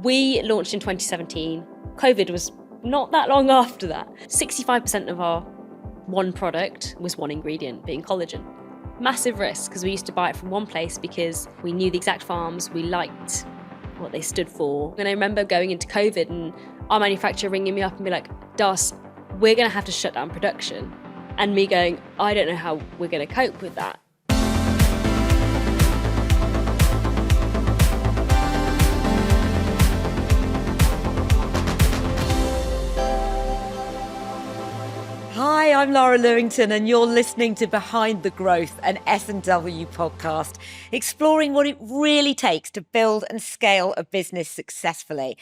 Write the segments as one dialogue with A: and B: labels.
A: We launched in 2017. COVID was not that long after that. 65% of our one product was one ingredient, being collagen. Massive risk, because we used to buy it from one place because we knew the exact farms, we liked what they stood for. And I remember going into COVID and our manufacturer ringing me up and be like, Darcy, we're going to have to shut down production. And me going, I don't know how we're going to cope with that.
B: Hi, I'm Laura Lewington and you're listening to Behind the Growth, an S&W podcast, exploring what it really takes to build and scale a business successfully.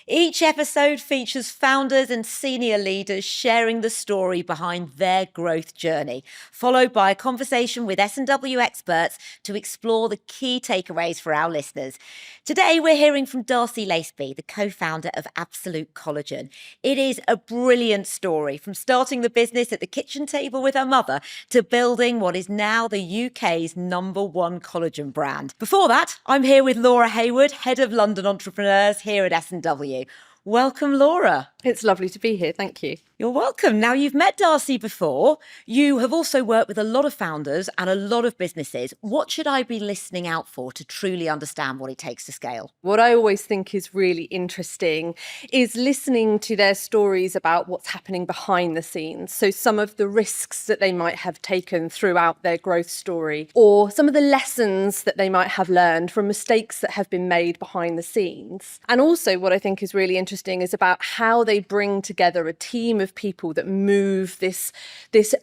B: Each episode features founders and senior leaders sharing the story behind their growth journey, followed by a conversation with S&W experts to explore the key takeaways for our listeners. Today, we're hearing from Darcy Laceby, the co-founder of Absolute Collagen. It is a brilliant story, from starting the business at the kitchen table with her mother to building what is now the UK's #1 collagen brand. Before that, I'm here with Laura Hayward, Head of London Entrepreneurs here at S&W. Welcome, Laura.
C: It's lovely to be here. Thank you.
B: You're welcome. Now, you've met Darcy before. You have also worked with a lot of founders and a lot of businesses. What should I be listening out for to truly understand what it takes to scale?
C: What I always think is really interesting is listening to their stories about what's happening behind the scenes. So some of the risks that they might have taken throughout their growth story, or some of the lessons that they might have learned from mistakes that have been made behind the scenes. And also what I think is really interesting is about how they bring together a team of people that move this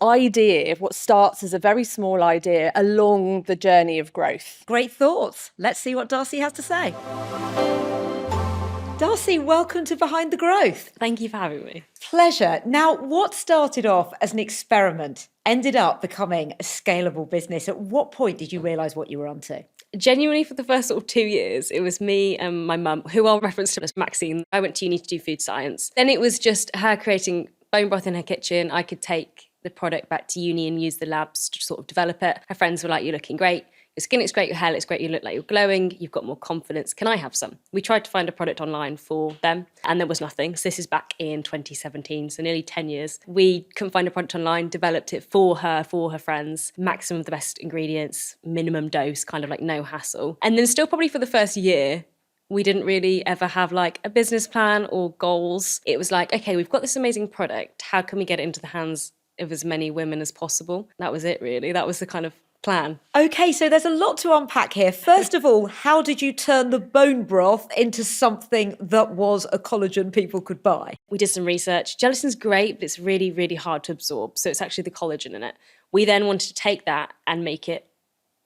C: idea of what starts as a very small idea along the journey of growth.
B: Great thoughts. Let's see what Darcy has to say. Darcy, welcome to Behind the Growth.
A: Thank you for having me.
B: Pleasure. Now, what started off as an experiment ended up becoming a scalable business. At what point did you realise what you were onto?
A: Genuinely, for the first sort of 2 years, it was me and my mum, who I'll reference to as Maxine. I went to uni to do food science. Then it was just her creating bone broth in her kitchen. I could take the product back to uni and use the labs to sort of develop it. Her friends were like, you're looking great. Your skin looks great, your hair looks great, you look like you're glowing, you've got more confidence. Can I have some? We tried to find a product online for them and there was nothing. So this is back in 2017, so nearly 10 years. We couldn't find a product online, developed it for her friends, maximum of the best ingredients, minimum dose, kind of like no hassle. And then still probably for the first year, we didn't really ever have like a business plan or goals. It was like, okay, we've got this amazing product. How can we get it into the hands of as many women as possible? That was it really. That was the kind of plan.
B: Okay, so there's a lot to unpack here. First of all, how did you turn the bone broth into something that was a collagen people could buy?
A: We did some research. Gelatin's great, but it's really, really hard to absorb. So it's actually the collagen in it. We then wanted to take that and make it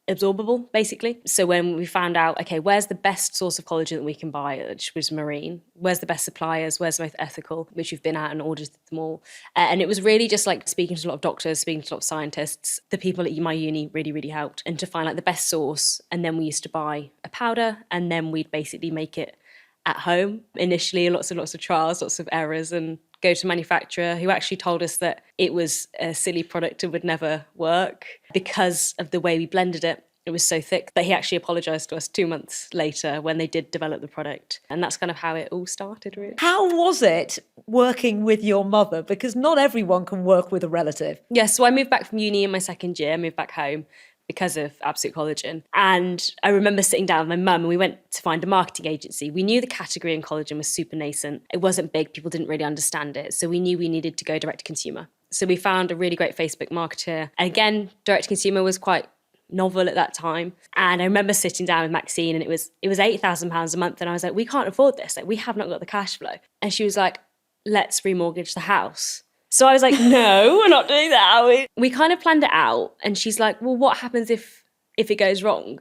A: absorbable, basically. So when we found out, okay, where's the best source of collagen that we can buy, which was marine? Where's the best suppliers? Where's the most ethical? Which we've been at and ordered them all. And it was really just like speaking to a lot of doctors, speaking to a lot of scientists. The people at my uni really, really helped. And to find like the best source. And then we used to buy a powder and then we'd basically make it at home. Initially, lots of trials, lots of errors, and go to manufacturer who actually told us that it was a silly product and would never work because of the way we blended it. It was so thick that he actually apologised to us 2 months later when they did develop the product. And that's kind of how it all started, really.
B: How was it working with your mother? Because not everyone can work with a relative.
A: Yes, so I moved back from uni in my second year, moved back home because of Absolute Collagen. And I remember sitting down with my mum and we went to find a marketing agency. We knew the category in collagen was super nascent. It wasn't big, people didn't really understand it. So we knew we needed to go direct to consumer. So we found a really great Facebook marketer. And again, direct to consumer was quite novel at that time. And I remember sitting down with Maxine and it was £8,000 a month. And I was like, we can't afford this. Like, we have not got the cash flow. And she was like, let's remortgage the house. So I was like, no, we're not doing that. We kind of planned it out. And she's like, well, what happens if it goes wrong?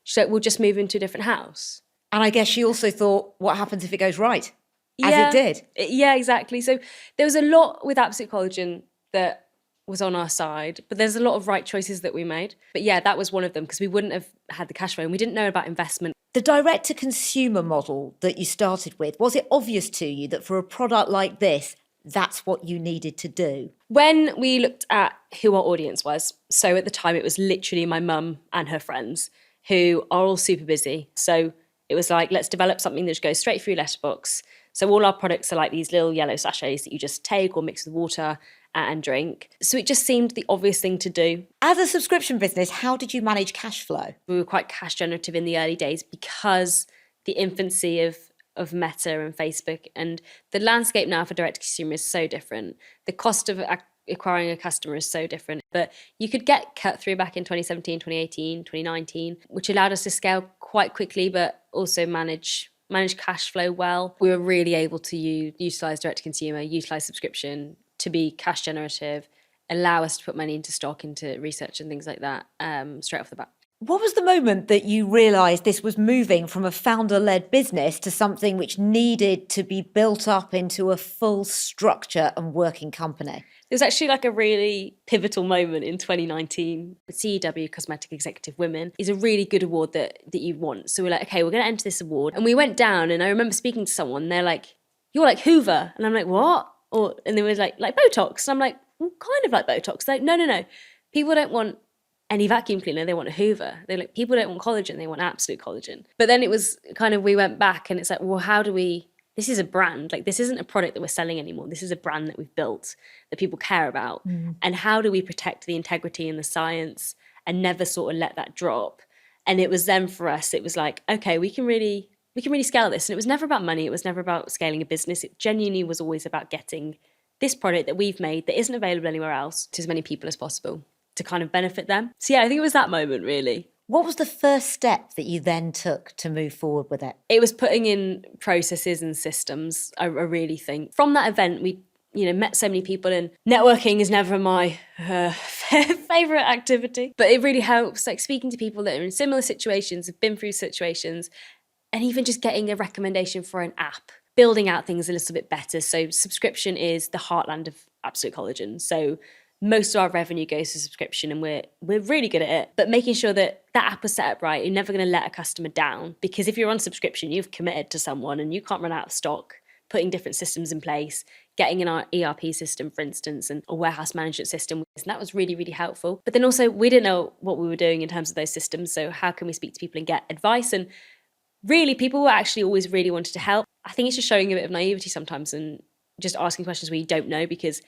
A: She's like, we'll just move into a different house.
B: And I guess she also thought, what happens if it goes right? As it did.
A: Yeah, exactly. So there was a lot with Absolute Collagen that was on our side, but there's a lot of right choices that we made. But yeah, that was one of them because we wouldn't have had the cash flow and we didn't know about investment.
B: The direct-to-consumer model that you started with, was it obvious to you that for a product like this, that's what you needed to do?
A: When we looked at who our audience was, so at the time it was literally my mum and her friends who are all super busy. So It was like, let's develop something that just goes straight through letterbox. So all our products are like these little yellow sachets that you just take or mix with water and drink. So it just seemed the obvious thing to do.
B: As a subscription business, how did you manage cash flow?
A: We were quite cash generative in the early days because the infancy of Meta and Facebook, and the landscape now for direct to consumer is so different. The cost of acquiring a customer is so different. But you could get cut through back in 2017, 2018, 2019, which allowed us to scale quite quickly, but also manage cash flow well. We were really able to utilize direct to consumer, utilize subscription to be cash generative, allow us to put money into stock, into research and things like that straight off the bat.
B: What was the moment that you realised this was moving from a founder-led business to something which needed to be built up into a full structure and working company?
A: It was actually like a really pivotal moment in 2019. The CEW, Cosmetic Executive Women, is a really good award that you want. So we're like, okay, we're going to enter this award. And we went down, and I remember speaking to someone, they're like, you're like Hoover. And I'm like, what? And they were like Botox. And I'm like, well, kind of like Botox. They're like, no. People don't want any vacuum cleaner, they want a Hoover. They're like, people don't want collagen, they want absolute collagen. But then it was kind of, we went back and it's like, well, how do we, this is a brand, like this isn't a product that we're selling anymore. This is a brand that we've built that people care about. And how do we protect the integrity and the science and never sort of let that drop? And it was then for us, it was like, okay, we can really scale this. And it was never about money. It was never about scaling a business. It genuinely was always about getting this product that we've made that isn't available anywhere else to as many people as possible, to kind of benefit them. So yeah, I think it was that moment really.
B: What was the first step that you then took to move forward with it?
A: It was putting in processes and systems, I really think. From that event, we met so many people, and networking is never my favourite activity. But it really helps, like speaking to people that are in similar situations, have been through situations, and even just getting a recommendation for an app, building out things a little bit better. So subscription is the heartland of Absolute Collagen. So most of our revenue goes to subscription, and we're really good at it. But making sure that app was set up right, you're never going to let a customer down. Because if you're on subscription, you've committed to someone and you can't run out of stock. Putting different systems in place, getting in our ERP system, for instance, and a warehouse management system. And that was really, really helpful. But then also, we didn't know what we were doing in terms of those systems. So how can we speak to people and get advice? And really, people were actually always really wanted to help. I think it's just showing a bit of naivety sometimes and just asking questions where you don't know. Because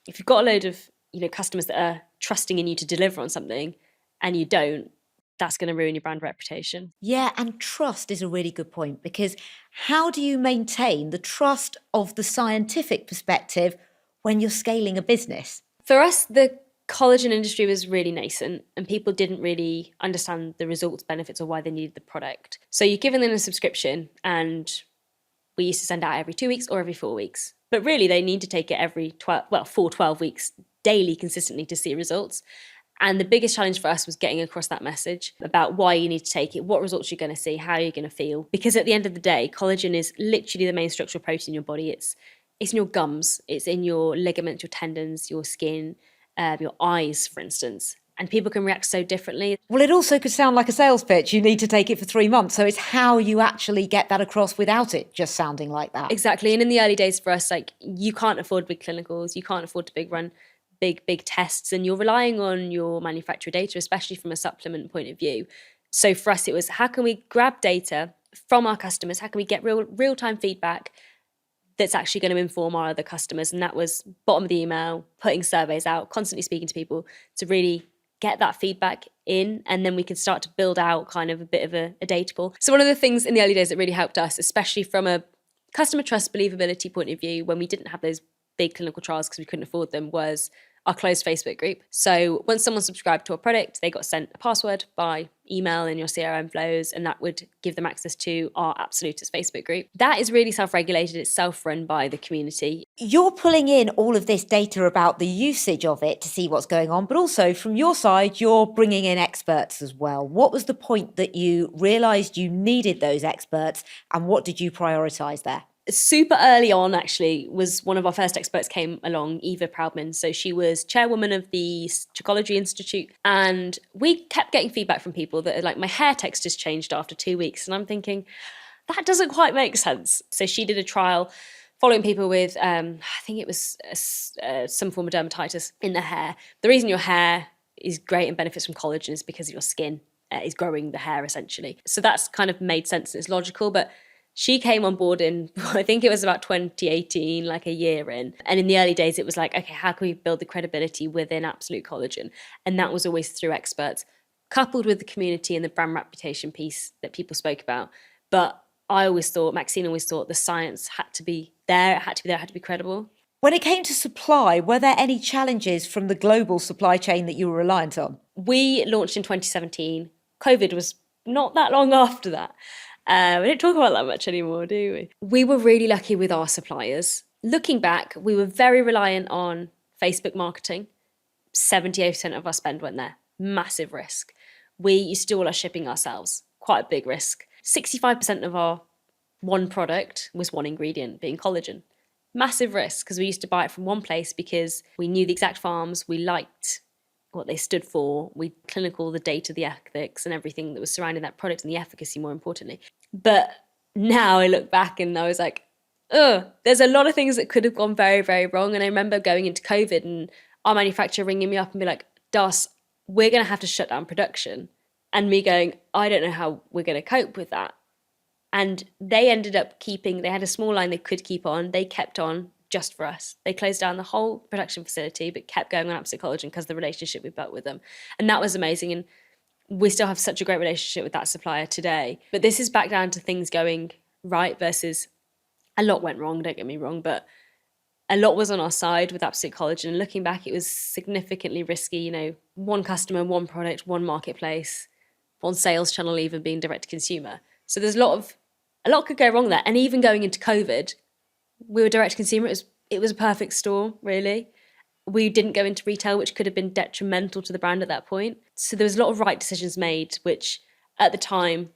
A: if you've got a load of customers that are trusting in you to deliver on something and you don't, that's going to ruin your brand reputation.
B: Yeah, and trust is a really good point, because how do you maintain the trust of the scientific perspective when you're scaling a business?
A: For us, the collagen industry was really nascent and people didn't really understand the results, benefits, or why they needed the product. So you're giving them a subscription, and we used to send out every 2 weeks or every 4 weeks. But really, they need to take it for 12 weeks daily consistently to see results. And the biggest challenge for us was getting across that message about why you need to take it, what results you're going to see, how you're going to feel. Because at the end of the day, collagen is literally the main structural protein in your body. It's in your gums, it's in your ligaments, your tendons, your skin, your eyes, for instance. And people can react so differently.
B: Well, it also could sound like a sales pitch. You need to take it for 3 months. So it's how you actually get that across without it just sounding like that.
A: Exactly. And in the early days for us, like, you can't afford big clinicals, you can't afford to run big tests, and you're relying on your manufacturer data, especially from a supplement point of view. So for us, it was, how can we grab data from our customers? How can we get real-time feedback that's actually going to inform our other customers? And that was bottom of the email, putting surveys out, constantly speaking to people to really get that feedback in, and then we could start to build out kind of a bit of a data pool. So one of the things in the early days that really helped us, especially from a customer trust believability point of view, when we didn't have those big clinical trials because we couldn't afford them, was our closed Facebook group. So once someone subscribed to a product, they got sent a password by email in your CRM flows, and that would give them access to our Absolutist Facebook group. That is really self-regulated. It's self-run by the community.
B: You're pulling in all of this data about the usage of it to see what's going on, but also from your side, you're bringing in experts as well. What was the point that you realised you needed those experts, and what did you prioritise there?
A: Super early on, actually, was one of our first experts came along, Eva Proudman. So she was chairwoman of the Trichology Institute. And we kept getting feedback from people that are like, my hair texture's changed after 2 weeks. And I'm thinking, that doesn't quite make sense. So she did a trial following people with, I think it was some form of dermatitis in their hair. The reason your hair is great and benefits from collagen is because of your skin. is growing the hair essentially. So that's kind of made sense and it's logical. But she came on board in, I think it was about 2018, like a year in. And in the early days, it was like, okay, how can we build the credibility within Absolute Collagen? And that was always through experts, coupled with the community and the brand reputation piece that people spoke about. But Maxine always thought the science had to be there, it had to be credible.
B: When it came to supply, were there any challenges from the global supply chain that you were reliant on?
A: We launched in 2017. COVID was not that long after that. We don't talk about that much anymore, do we? We were really lucky with our suppliers. Looking back, we were very reliant on Facebook marketing. 78% of our spend went there. Massive risk. We used to do all our shipping ourselves. Quite a big risk. 65% of our one product was one ingredient, being collagen. Massive risk, because we used to buy it from one place because we knew the exact farms, we liked what they stood for, we clinical the data, the ethics and everything that was surrounding that product and the efficacy more importantly. But now I look back and I was like, there's a lot of things that could have gone very, very wrong. And I remember going into COVID and our manufacturer ringing me up and be like, Darcy, we're going to have to shut down production. And me going, I don't know how we're going to cope with that. And they ended up they had a small line they could keep on. They kept on just for us. They closed down the whole production facility, but kept going on Absolute Collagen because of the relationship we built with them. And that was amazing. And we still have such a great relationship with that supplier today. But this is back down to things going right versus a lot went wrong, don't get me wrong, but a lot was on our side with Absolute Collagen. And looking back, it was significantly risky, one customer, one product, one marketplace, one sales channel even being direct to consumer. So there's a lot could go wrong there. And even going into COVID, we were direct to consumer. It was a perfect store, really. We didn't go into retail, which could have been detrimental to the brand at that point. So there was a lot of right decisions made, which at the time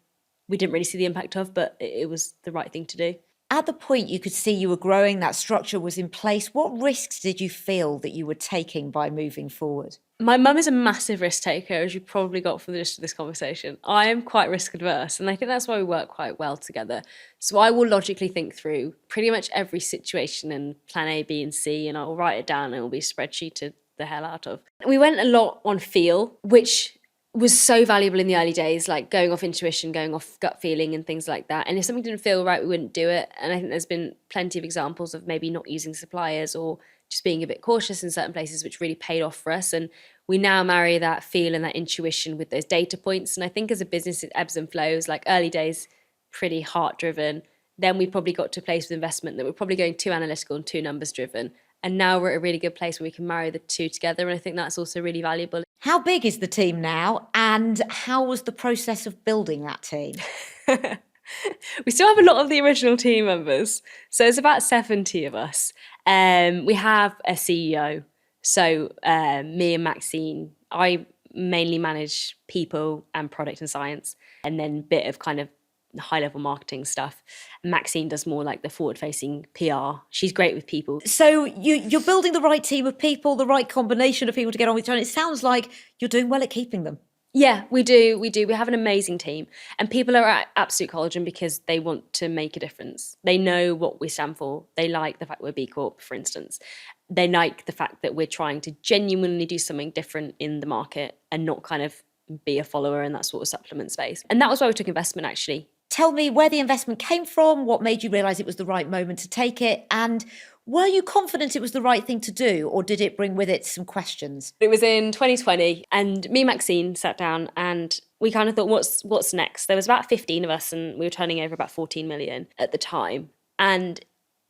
A: we didn't really see the impact of, but it was the right thing to do.
B: At the point you could see you were growing, that structure was in place, what risks did you feel that you were taking by moving forward?
A: My mum is a massive risk taker, as you probably got from the gist of this conversation. I am quite risk adverse, and I think that's why we work quite well together. So I will logically think through pretty much every situation and plan A, B, and C, and I'll write it down and it will be spreadsheeted the hell out of. We went a lot on feel, which was so valuable in the early days, like going off intuition, going off gut feeling and things like that. And if something didn't feel right, we wouldn't do it. And I think there's been plenty of examples of maybe not using suppliers or just being a bit cautious in certain places, which really paid off for us. And we now marry that feel and that intuition with those data points. And I think as a business, it ebbs and flows. Like early days, pretty heart driven. Then we probably got to a place with investment that we're probably going too analytical and too numbers driven. And now we're at a really good place where we can marry the two together. And I think that's also really valuable.
B: How big is the team now? And how was the process of building that team?
A: We still have a lot of the original team members. So it's about 70 of us. We have a CEO. So me and Maxine, I mainly manage people and product and science, and then a bit of kind of high-level marketing stuff. Maxine does more like the forward-facing PR. She's great with people.
B: So you're building the right team of people, the right combination of people to get on with each other. It sounds like you're doing well at keeping them.
A: Yeah, we do. We have an amazing team. And people are at Absolute Collagen because they want to make a difference. They know what we stand for. They like the fact we're B Corp, for instance. They like the fact that we're trying to genuinely do something different in the market and not kind of be a follower in that sort of supplement space. And that was why we took investment, actually.
B: Tell me where the investment came from, what made you realise it was the right moment to take it, and were you confident it was the right thing to do, or did it bring with it some questions?
A: It was in 2020, and me and Maxine sat down and we kind of thought, what's next? There was about 15 of us and we were turning over about 14 million at the time. And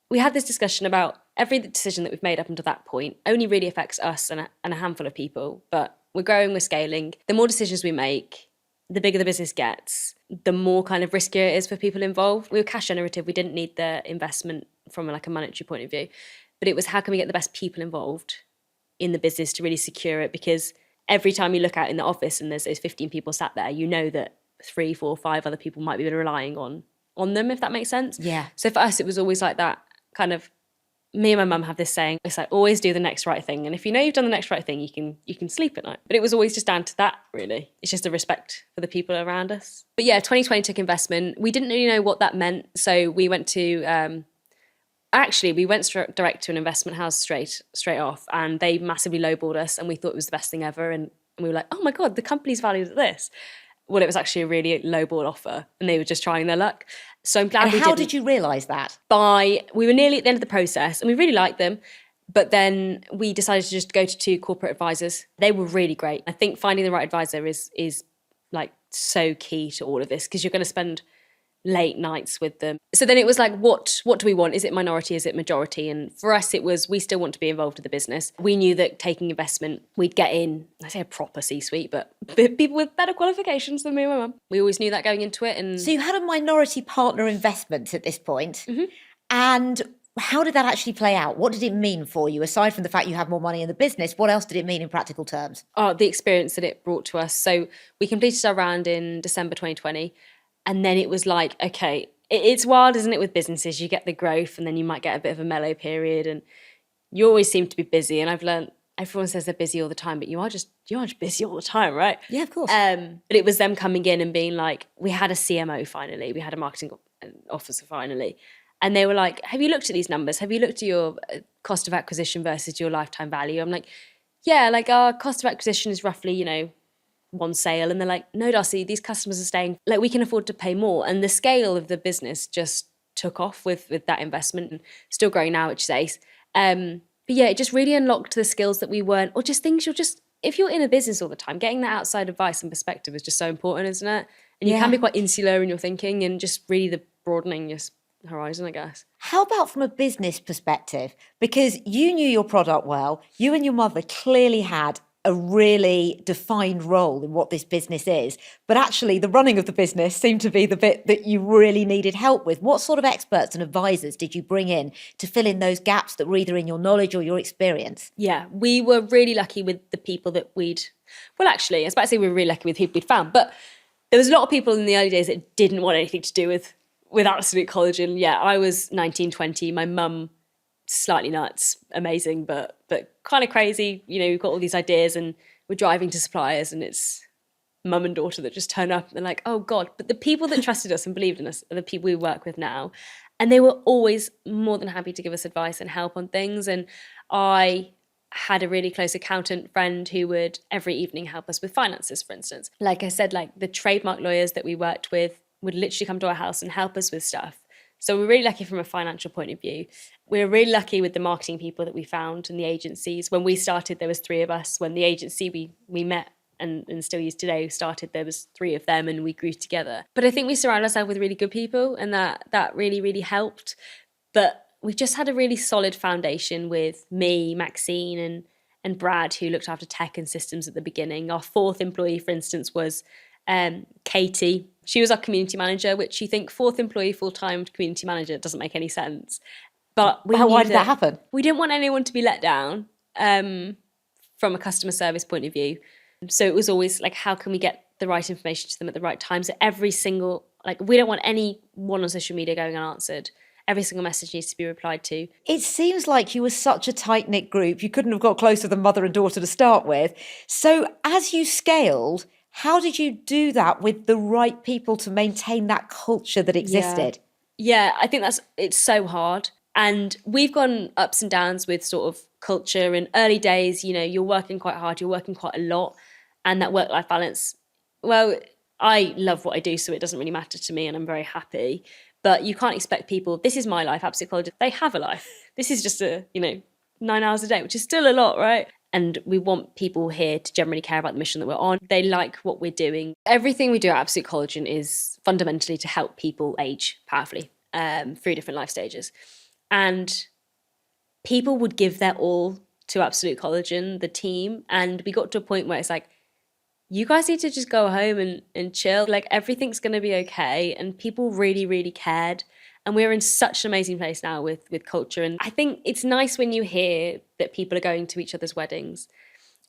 A: we had this discussion about every decision that we've made up until that point only really affects us and a handful of people, but we're growing, we're scaling. The more decisions we make, the bigger the business gets, the more kind of riskier it is for people involved. We were cash generative. We didn't need the investment from like a monetary point of view, but it was how can we get the best people involved in the business to really secure it? Because every time you look out in the office and there's those 15 people sat there, you know that 3, 4, 5 other people might be relying on them, if that makes sense.
B: Yeah.
A: So for us, it was always like that kind of, me and my mum have this saying, it's like, always do the next right thing. And if you know you've done the next right thing, you can sleep at night. But it was always just down to that, really. It's just a respect for the people around us. But yeah, 2020 took investment. We didn't really know what that meant. So we went to, we went direct to an investment house straight off, and they massively lowballed us, and we thought it was the best thing ever. And we were like, oh my God, the company's valued at this. Well, it was actually a really lowball offer and they were just trying their luck. So I'm glad
B: And
A: we
B: how
A: didn't.
B: did you realise that?
A: We were nearly at the end of the process and we really liked them. But then we decided to just go to 2 corporate advisors. They were really great. I think finding the right advisor is like so key to all of this, because you're going to spend late nights with them. So then it was like, what do we want? Is it minority? Is it majority? And for us, it was, we still want to be involved in the business. We knew that taking investment, we'd get in, I say a proper C-suite, but people with better qualifications than me and my mum. We always knew that going into it. And
B: So you had a minority partner investment at this point.
A: Mm-hmm.
B: And how did that actually play out? What did it mean for you? Aside from the fact you had more money in the business, what else did it mean in practical terms?
A: the experience that it brought to us. So we completed our round in December 2020. And then it was like, okay, it's wild, isn't it, with businesses? You get the growth and then you might get a bit of a mellow period and you always seem to be busy. And I've learned, everyone says they're busy all the time, but you are just busy all the time, right?
B: Yeah, of course.
A: But it was them coming in and being like, we had a CMO finally, we had a marketing officer finally. And they were like, have you looked at these numbers? Have you looked at your cost of acquisition versus your lifetime value? I'm like, yeah, like our cost of acquisition is roughly, 1 sale. And they're like, no, Darcy, these customers are staying, like we can afford to pay more. And the scale of the business just took off with that investment, and still growing now, which is ace. But yeah, it just really unlocked the skills that we weren't, or just things if you're in a business all the time, getting that outside advice and perspective is just so important, isn't it? And you can be quite insular in your thinking, and just really the broadening your horizon, I guess.
B: How about from a business perspective? Because you knew your product well, you and your mother clearly had a really defined role in what this business is, but actually the running of the business seemed to be the bit that you really needed help with. What sort of experts and advisors did you bring in to fill in those gaps that were either in your knowledge or your experience?
A: Yeah, we were really lucky with the people that I was about to say we were really lucky with people we'd found, but there was a lot of people in the early days that didn't want anything to do with Absolute Collagen. Yeah, I was 19, 20, my mum, slightly nuts, amazing, but kind of crazy. We've got all these ideas and we're driving to suppliers and it's mum and daughter that just turn up and they're like, oh God. But the people that trusted us and believed in us are the people we work with now. And they were always more than happy to give us advice and help on things. And I had a really close accountant friend who would every evening help us with finances, for instance. Like I said, like the trademark lawyers that we worked with would literally come to our house and help us with stuff. So we're really lucky from a financial point of view. We're really lucky with the marketing people that we found and the agencies. When we started, there was 3 of us. When the agency we met and still use today started, there was 3 of them and we grew together. But I think we surround ourselves with really good people, and that really, really helped. But we just had a really solid foundation with me, Maxine and Brad, who looked after tech and systems at the beginning. Our 4th employee, for instance, was Katie. She was our community manager, which you think 4th employee, full-time community manager, doesn't make any sense. But
B: why did that happen?
A: We didn't want anyone to be let down from a customer service point of view. So it was always like, how can we get the right information to them at the right time? So every single, we don't want anyone on social media going unanswered. Every single message needs to be replied to.
B: It seems like you were such a tight-knit group. You couldn't have got closer than mother and daughter to start with. So as you scaled, how did you do that with the right people to maintain that culture that existed?
A: Yeah, I think it's so hard. And we've gone ups and downs with sort of culture. In early days, you're working quite hard, you're working quite a lot. And that work-life balance, well, I love what I do, so it doesn't really matter to me and I'm very happy. But you can't expect people, this is my life, Absolute Collagen, they have a life. This is just 9 hours a day, which is still a lot, right? And we want people here to generally care about the mission that we're on. They like what we're doing. Everything we do at Absolute Collagen is fundamentally to help people age powerfully through different life stages. And people would give their all to Absolute Collagen, the team. And we got to a point where it's like, you guys need to just go home and chill. Like everything's going to be okay. And people really, really cared. And we're in such an amazing place now with culture. And I think it's nice when you hear that people are going to each other's weddings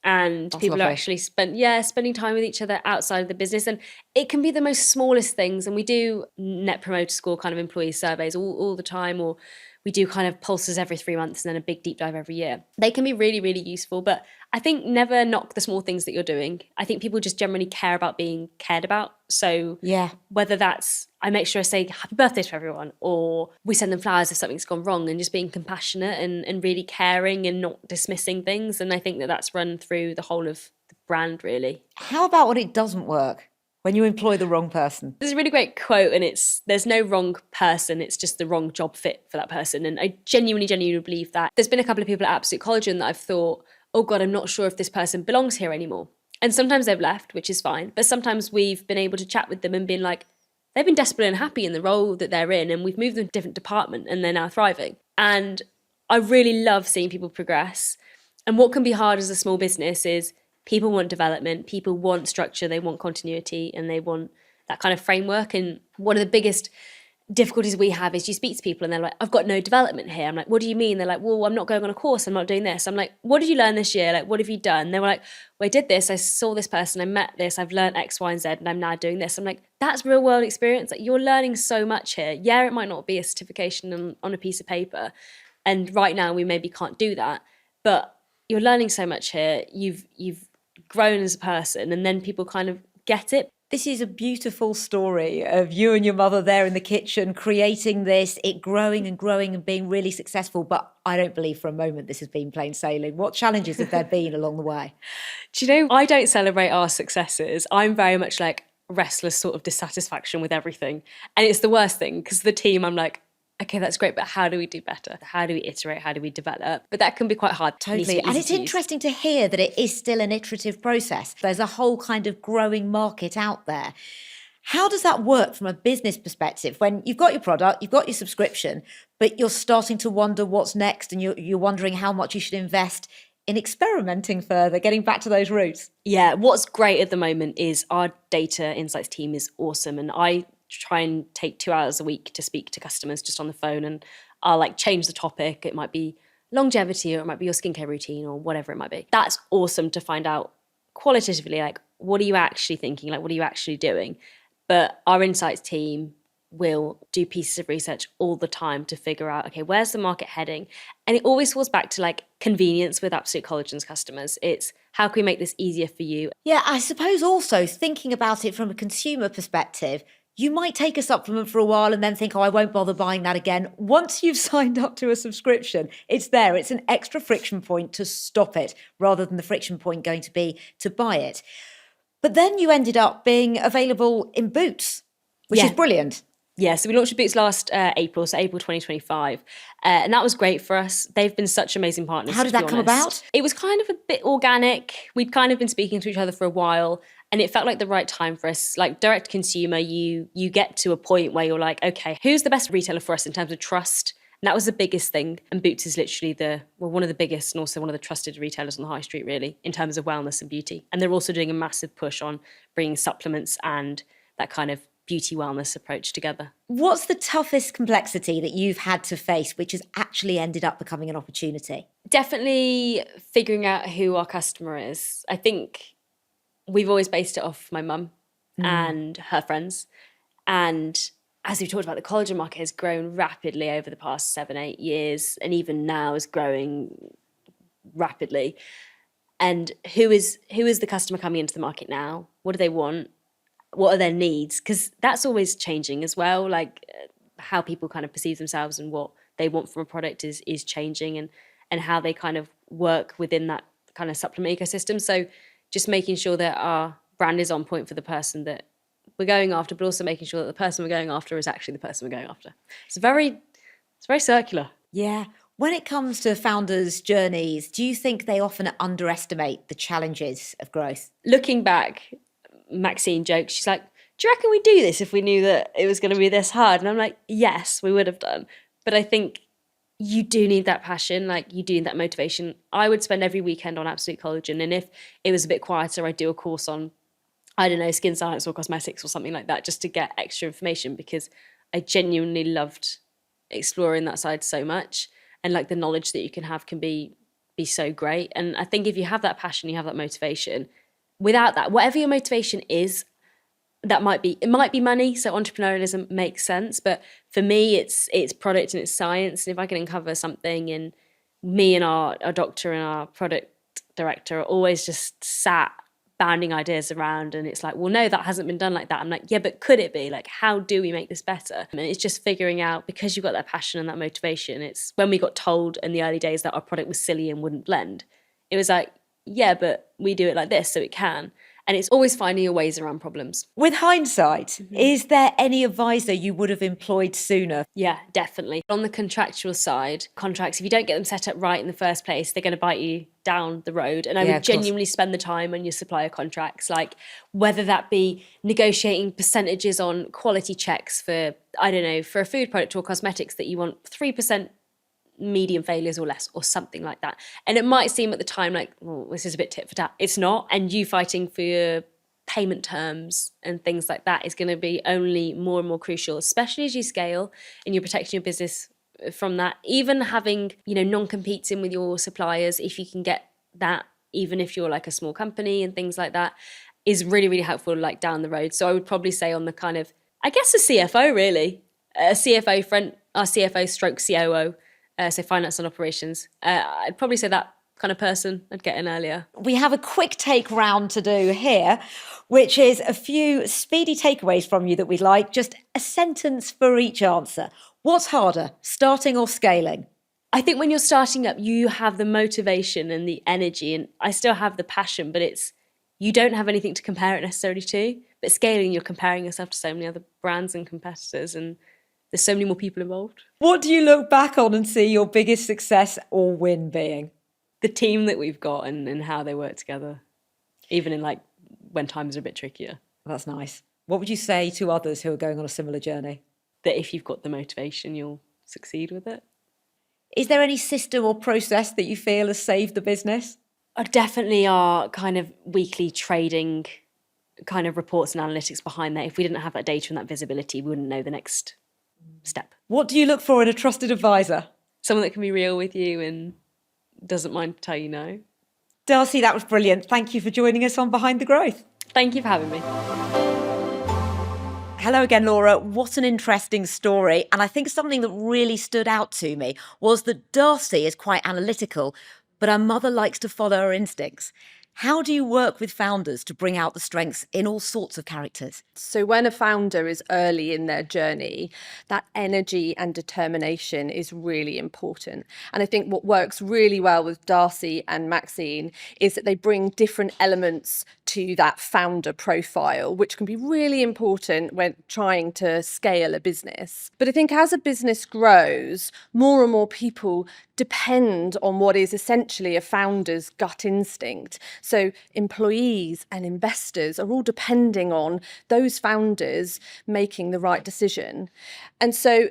A: and
B: That's
A: people
B: lovely.
A: are actually spending time with each other outside of the business. And it can be the most smallest things. And we do net promoter score kind of employee surveys all the time, or we do kind of pulses every 3 months and then a big deep dive every year. They can be really, really useful. But I think never knock the small things that you're doing. I think people just generally care about being cared about. So whether that's, I make sure I say happy birthday to everyone, or we send them flowers if something's gone wrong, and just being compassionate and really caring and not dismissing things. And I think that's run through the whole of the brand, really.
B: How about when it doesn't work? When you employ the wrong person.
A: There's a really great quote, and there's no wrong person, it's just the wrong job fit for that person. And I genuinely believe that. There's been a couple of people at Absolute Collagen that I've thought, oh God, I'm not sure if this person belongs here anymore. And sometimes they've left, which is fine. But sometimes we've been able to chat with them and been like, they've been desperately unhappy in the role that they're in, and we've moved them to a different department and they're now thriving. And I really love seeing people progress. And what can be hard as a small business is people want development, people want structure, they want continuity, and they want that kind of framework. And one of the biggest difficulties we have is you speak to people and they're like, I've got no development here. I'm like, what do you mean? They're like, well, I'm not going on a course, I'm not doing this. I'm like, what did you learn this year? Like, what have you done? They were like, well, I did this, I saw this person, I met this, I've learned X, Y, and Z, and I'm now doing this. I'm like, that's real world experience. Like, you're learning so much here. Yeah, it might not be a certification on a piece of paper. And right now we maybe can't do that, but you're learning so much here. You've grown as a person, and then people kind of get it.
B: This is a beautiful story of you and your mother there in the kitchen, creating this, it growing and being really successful. But I don't believe for a moment this has been plain sailing. What challenges have there been along the way?
A: Do you know, I don't celebrate our successes. I'm very much like restless sort of dissatisfaction with everything. And it's the worst thing, because the team, I'm like, okay, that's great, but how do we do better? How do we iterate? How do we develop? But that can be quite hard.
B: Totally. And it's interesting to hear that it is still an iterative process. There's a whole kind of growing market out there. How does that work from a business perspective when you've got your product, you've got your subscription, but you're starting to wonder what's next, and you're wondering how much you should invest in experimenting further, getting back to those roots?
A: Yeah, what's great at the moment is our data insights team is awesome. And I try and take 2 hours a week to speak to customers just on the phone, and I'll like change the topic. It might be longevity, or it might be your skincare routine, or whatever it might be. That's awesome to find out qualitatively, like, what are you actually thinking? Like, what are you actually doing? But our insights team will do pieces of research all the time to figure out, okay, where's the market heading? And it always falls back to like convenience with Absolute Collagen's customers. It's how can we make this easier for you?
B: Yeah, I suppose also thinking about it from a consumer perspective, you might take a supplement for a while and then think, oh, I won't bother buying that again. Once you've signed up to a subscription, it's there. It's an extra friction point to stop it, rather than the friction point going to be to buy it. But then you ended up being available in Boots, which is brilliant.
A: Yeah, so we launched Boots last April, so April 2025. And that was great for us. They've been such amazing partners.
B: How did that come about?
A: It was kind of a bit organic. We'd kind of been speaking to each other for a while, and it felt like the right time for us. Like direct consumer, you get to a point where you're like, okay, who's the best retailer for us in terms of trust? And that was the biggest thing. And Boots is literally one of the biggest and also one of the trusted retailers on the high street, really, in terms of wellness and beauty. And they're also doing a massive push on bringing supplements and that kind of beauty wellness approach together.
B: What's the toughest complexity that you've had to face, which has actually ended up becoming an opportunity?
A: Definitely figuring out who our customer is. I think we've always based it off my mum and her friends. And as we've talked about, the collagen market has grown rapidly over the past 7-8 years, and even now is growing rapidly. And who is the customer coming into the market now? What do they want? What are their needs? Because that's always changing as well. Like how people kind of perceive themselves and what they want from a product is changing, and how they kind of work within that kind of supplement ecosystem. So just making sure that our brand is on point for the person that we're going after, but also making sure that the person we're going after is actually the person we're going after. It's very circular.
B: Yeah. When it comes to founders' journeys, do you think they often underestimate the challenges of growth?
A: Looking back, Maxine jokes, she's like, do you reckon we'd do this if we knew that it was going to be this hard? And I'm like, yes, we would have done. But I think you do need that passion, like you do need that motivation. I would spend every weekend on Absolute Collagen, and if it was a bit quieter, I'd do a course on, I don't know, skin science or cosmetics or something like that, just to get extra information, because I genuinely loved exploring that side so much. And like the knowledge that you can have can be so great. And I think if you have that passion, you have that motivation, without that, whatever your motivation is, it might be money. So entrepreneurialism makes sense. But for me, it's product and it's science. And if I can uncover something, and me and our doctor and our product director are always just sat bounding ideas around, and it's like, well, no, that hasn't been done like that. I'm like, yeah, but could it be? Like, how do we make this better? And it's just figuring out, because you've got that passion and that motivation. It's when we got told in the early days that our product was silly and wouldn't blend, it was like, yeah, but we do it like this, so it can. And it's always finding your ways around problems.
B: With hindsight, is there any advisor you would have employed sooner?
A: Yeah, definitely. On the contractual side, contracts, if you don't get them set up right in the first place, they're going to bite you down the road. And I
B: Yeah,
A: would
B: of course.
A: genuinely spend the time on your supplier contracts, like whether that be negotiating percentages on quality checks for, I don't know, for a food product or cosmetics that you want 3% medium failures or less or something like that. And it might seem at the time like, oh, this is a bit tit for tat. It's not. And you fighting for your payment terms and things like that is going to be only more and more crucial, especially as you scale and you're protecting your business from that. Even having, non-competes in with your suppliers, if you can get that, even if you're like a small company and things like that, is really, really helpful like down the road. So I would probably say on the kind of, I guess a CFO really, our CFO stroke COO, so finance and operations. I'd probably say that kind of person I'd get in earlier.
B: We have a quick take round to do here, which is a few speedy takeaways from you that we'd like, just a sentence for each answer. What's harder, starting or scaling?
A: I think when you're starting up, you have the motivation and the energy, and I still have the passion, but you don't have anything to compare it necessarily to. But scaling, you're comparing yourself to so many other brands and competitors, and there's so many more people involved.
B: What do you look back on and see your biggest success or win being?
A: The team that we've got and how they work together, even in like when times are a bit trickier.
B: That's nice. What would you say to others who are going on a similar journey?
A: That if you've got the motivation, you'll succeed with it.
B: Is there any system or process that you feel has saved the business?
A: Definitely our kind of weekly trading kind of reports and analytics behind that. If we didn't have that data and that visibility, we wouldn't know the next step.
B: What do you look for in a trusted advisor?
A: Someone that can be real with you and doesn't mind to tell you no.
B: Darcy, that was brilliant. Thank you for joining us on Behind the Growth.
A: Thank you for having me.
B: Hello again, Laura. What an interesting story. And I think something that really stood out to me was that Darcy is quite analytical, but her mother likes to follow her instincts. How do you work with founders to bring out the strengths in all sorts of characters?
C: So when a founder is early in their journey, that energy and determination is really important. And I think what works really well with Darcy and Maxine is that they bring different elements to that founder profile, which can be really important when trying to scale a business. But I think as a business grows, more and more people depend on what is essentially a founder's gut instinct. So employees and investors are all depending on those founders making the right decision. And so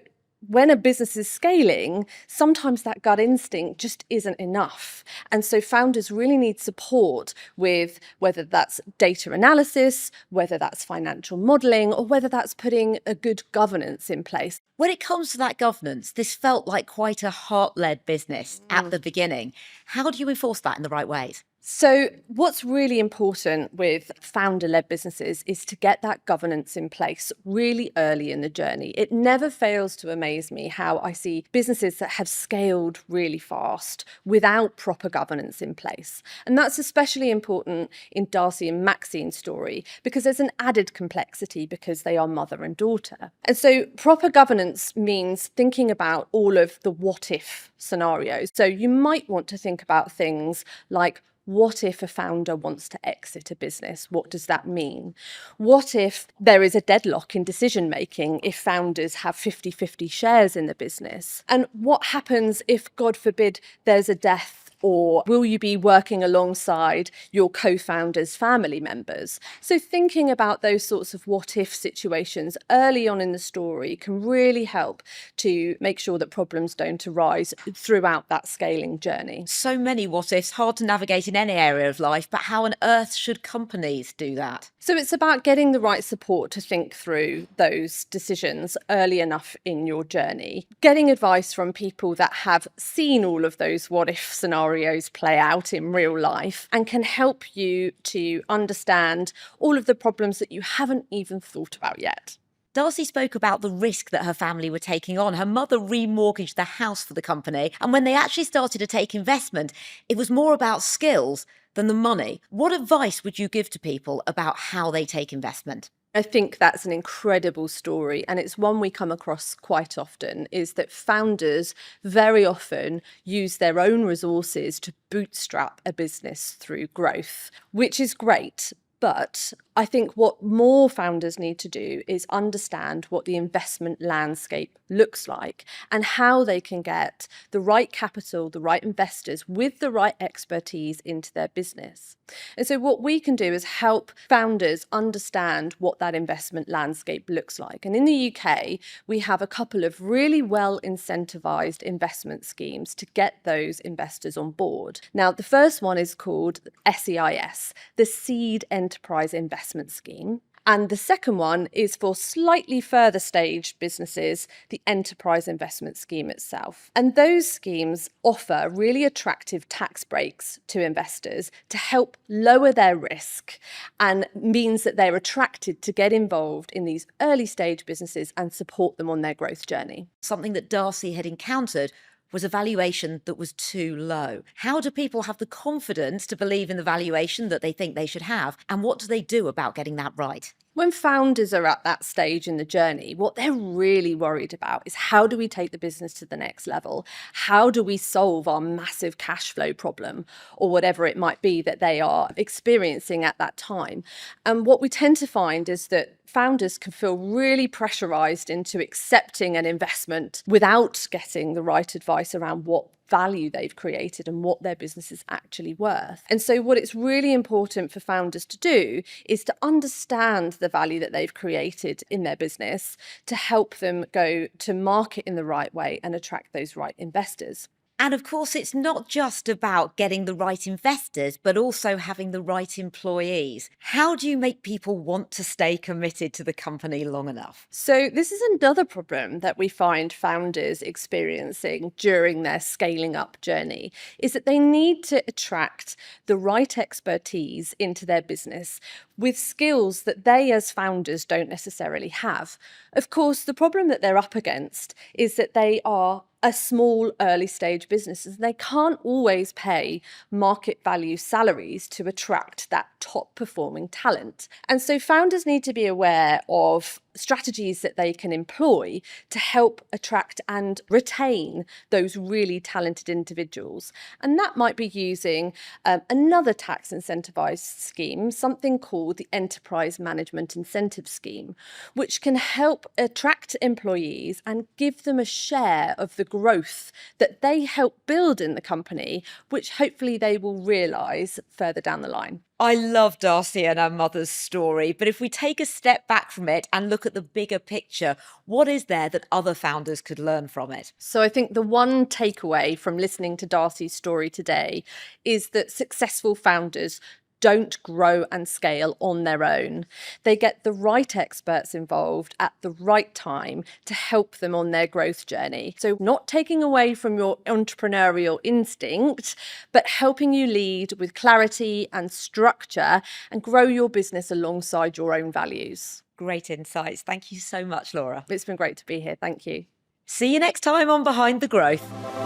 C: when a business is scaling, sometimes that gut instinct just isn't enough. And so founders really need support with whether that's data analysis, whether that's financial modelling, or whether that's putting a good governance in place.
B: When it comes to that governance, this felt like quite a heart-led business at the beginning. How do you enforce that in the right ways?
C: So what's really important with founder-led businesses is to get that governance in place really early in the journey. It never fails to amaze me how I see businesses that have scaled really fast without proper governance in place. And that's especially important in Darcy and Maxine's story because there's an added complexity because they are mother and daughter. And so proper governance means thinking about all of the what-if scenarios. So you might want to think about things like, what if a founder wants to exit a business? What does that mean? What if there is a deadlock in decision making if founders have 50-50 shares in the business? And what happens if, God forbid, there's a death? Or will you be working alongside your co-founders' family members? So thinking about those sorts of what-if situations early on in the story can really help to make sure that problems don't arise throughout that scaling journey.
B: So many what-ifs, hard to navigate in any area of life, but how on earth should companies do that?
C: So it's about getting the right support to think through those decisions early enough in your journey. Getting advice from people that have seen all of those what-if scenarios play out in real life and can help you to understand all of the problems that you haven't even thought about yet.
B: Darcy spoke about the risk that her family were taking on. Her mother remortgaged the house for the company, and when they actually started to take investment, it was more about skills than the money. What advice would you give to people about how they take investment?
C: I think that's an incredible story, and it's one we come across quite often, is that founders very often use their own resources to bootstrap a business through growth, which is great. But I think what more founders need to do is understand what the investment landscape looks like and how they can get the right capital, the right investors with the right expertise into their business. And so what we can do is help founders understand what that investment landscape looks like. And in the UK, we have a couple of really well incentivized investment schemes to get those investors on board. Now, the first one is called SEIS, the Seed Enterprise Investment Scheme. And the second one is for slightly further stage businesses, the Enterprise Investment Scheme itself. And those schemes offer really attractive tax breaks to investors to help lower their risk, and means that they're attracted to get involved in these early stage businesses and support them on their growth journey.
B: Something that Darcy had encountered was a valuation that was too low. How do people have the confidence to believe in the valuation that they think they should have? And what do they do about getting that right?
C: When founders are at that stage in the journey, what they're really worried about is, how do we take the business to the next level? How do we solve our massive cash flow problem, or whatever it might be that they are experiencing at that time? And what we tend to find is that founders can feel really pressurized into accepting an investment without getting the right advice around what value they've created and what their business is actually worth. And so what it's really important for founders to do is to understand the value that they've created in their business to help them go to market in the right way and attract those right investors.
B: And of course, it's not just about getting the right investors, but also having the right employees. How do you make people want to stay committed to the company long enough?
C: So this is another problem that we find founders experiencing during their scaling up journey, is that they need to attract the right expertise into their business with skills that they as founders don't necessarily have. Of course, the problem that they're up against is that they are a small early stage business, and they can't always pay market value salaries to attract that top performing talent. And so founders need to be aware of strategies that they can employ to help attract and retain those really talented individuals. And that might be using another tax incentivized scheme, something called the Enterprise Management Incentive Scheme, which can help attract employees and give them a share of the growth that they help build in the company, which hopefully they will realise further down the line.
B: I love Darcy and her mother's story, but if we take a step back from it and look at the bigger picture, what is there that other founders could learn from it?
C: So I think the one takeaway from listening to Darcy's story today is that successful founders don't grow and scale on their own. They get the right experts involved at the right time to help them on their growth journey. So not taking away from your entrepreneurial instinct, but helping you lead with clarity and structure and grow your business alongside your own values.
B: Great insights. Thank you so much, Laura.
C: It's been great to be here. Thank you.
B: See you next time on Behind the Growth.